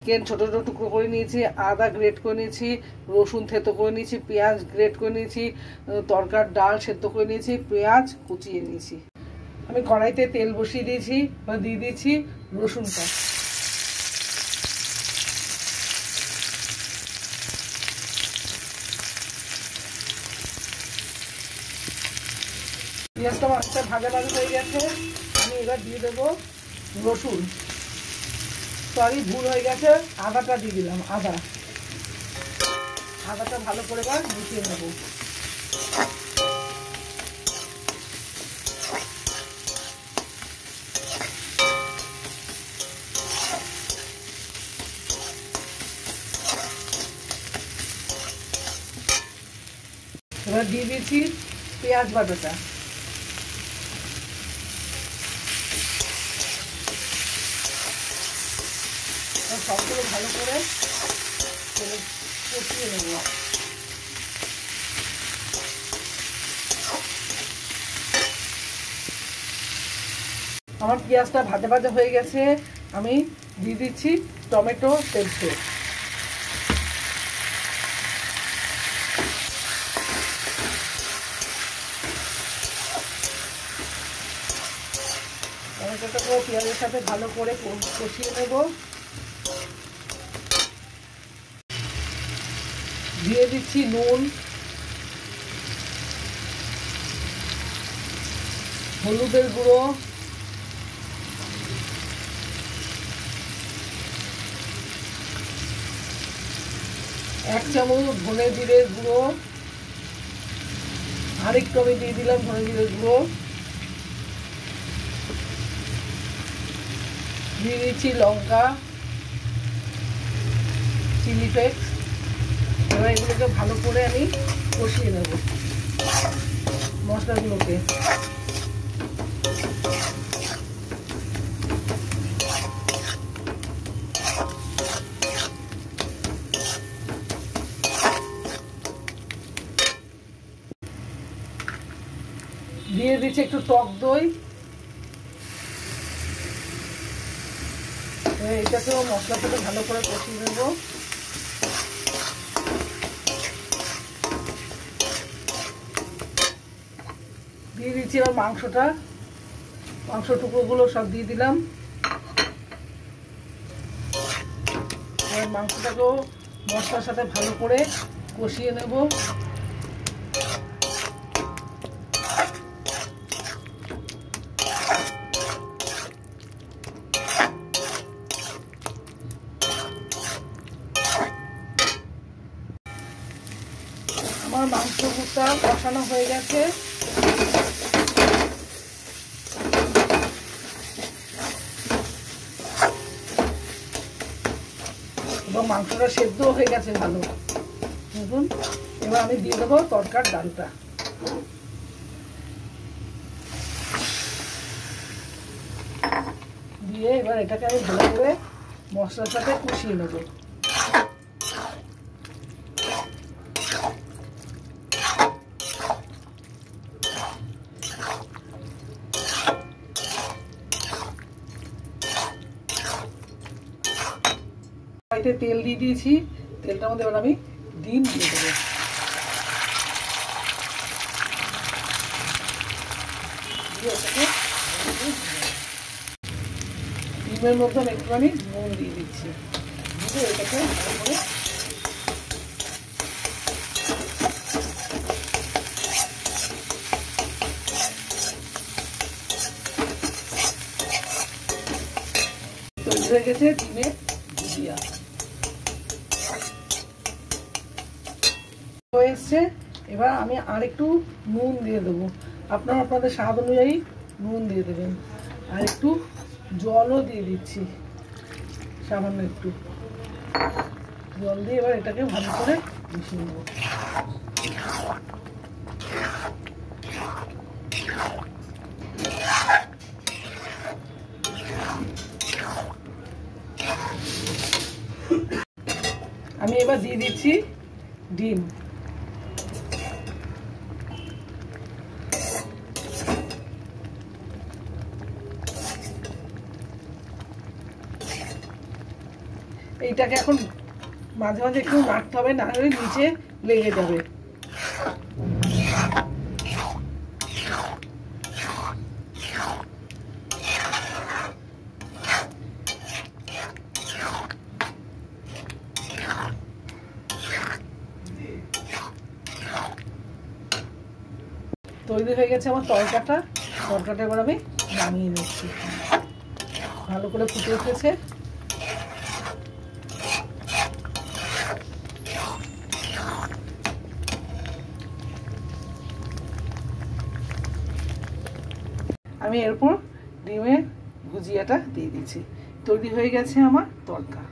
Chicken ছোট ছোট টুকরো করে নিয়েছি, আদা গ্রেট করে নিয়েছি, রসুন থেতো করে নিয়েছি, পেঁয়াজ গ্রেট করে নিয়েছি, তরকার ডাল সেদ্ধ করে নিয়েছি, পেঁয়াজ কুচিয়ে নিয়েছি। আমি কড়াইতে তেল বসিয়ে দিয়েছি, দিয়ে দিয়েছি রসুনটা। পেঁয়াজটা অনেকটা ভাজা ভাজা হয়ে গেছে। আমি এবার দিয়ে দেবো রসুন, সরি ভুল হয়ে গেছে, আদাটা দিয়ে দিলাম। আদাটা ভালো করে এবার মিশিয়ে নেব। এবার দিয়ে দিয়েছি পেঁয়াজ বাটাটা। সবগুলো ভালো করে কষিয়ে নেব। আমার পেঁয়াজটা ভাজা ভাজা হয়ে গেছে। আমি দিয়ে দিচ্ছি টমেটো পেস্ট। টমেটোটাকে পেঁয়াজের সাথে ভালো করে কষিয়ে নেব। দিয়ে দিচ্ছি নুন, হলুদের গুঁড়ো, এক চামচ ধনে জিরে গুঁড়ো, আরেকটু আমি দিয়ে দিলাম ধনে জিরে গুঁড়ো, দিয়ে দিচ্ছি লঙ্কা, চিলি ফ্লেক্স। এবার এগুলোকে ভালো করে আমি কষিয়ে নেব মশলাগুলোকে। দিয়ে দিচ্ছি একটু টক দই। এটাকেও মশলার সাথে ভালো করে কষিয়ে নেব। দিয়ে দিচ্ছি এবার মাংস টুকরোগুলো সব দিয়ে দিলাম। এবার মাংসটাকেও মশলার সাথে ভালো করে কষিয়ে নেব। আমার মাংসটা কষানো হয়ে গেছে। এবং মাংসটা সেদ্ধ হয়ে গেছে ভালো। দেখুন, এবার আমি দিয়ে দেবো তরকার ডালটা। দিয়ে এবার এটাকে আমি ভালো করে মশলার সাথে কষিয়ে নেব। তেল দিয়ে দিয়েছি, তেলটার মধ্যে এবার আমি ডিম দিয়ে দেবো। ডিমের মধ্যে আমি একটুখানি নুন দিয়ে দিচ্ছি, দিয়ে এটাকে তৈরি হয়ে গেছে ডিমের ভুজিয়া হয়ে এসছে। এবার আমি আরেকটু নুন দিয়ে দেবো। আপনারা আপনাদের স্বাদ অনুযায়ী নুন দিয়ে দেবেন। আর একটু জলও দিয়ে দিচ্ছি, সামান্য একটু জল দিয়ে এবার এটাকে ভালো করে মিশিয়ে নেব। আমি এবার দিয়ে দিচ্ছি ডিম। এই এটাকে এখন মাঝে মাঝে একটু নাড়তে হবে, না হলে নিচে লেগে যাবে। তৈরি হয়ে গেছে আমার তরকাটা। তরকাটা এবার আমি নামিয়ে নিচ্ছি। ভালো করে ফুটে উঠেছে। আমি এরপর ডিমের ভুজিয়াটা দিয়ে দিচ্ছি। তৈরি হয়ে গেছে আমার তরকা।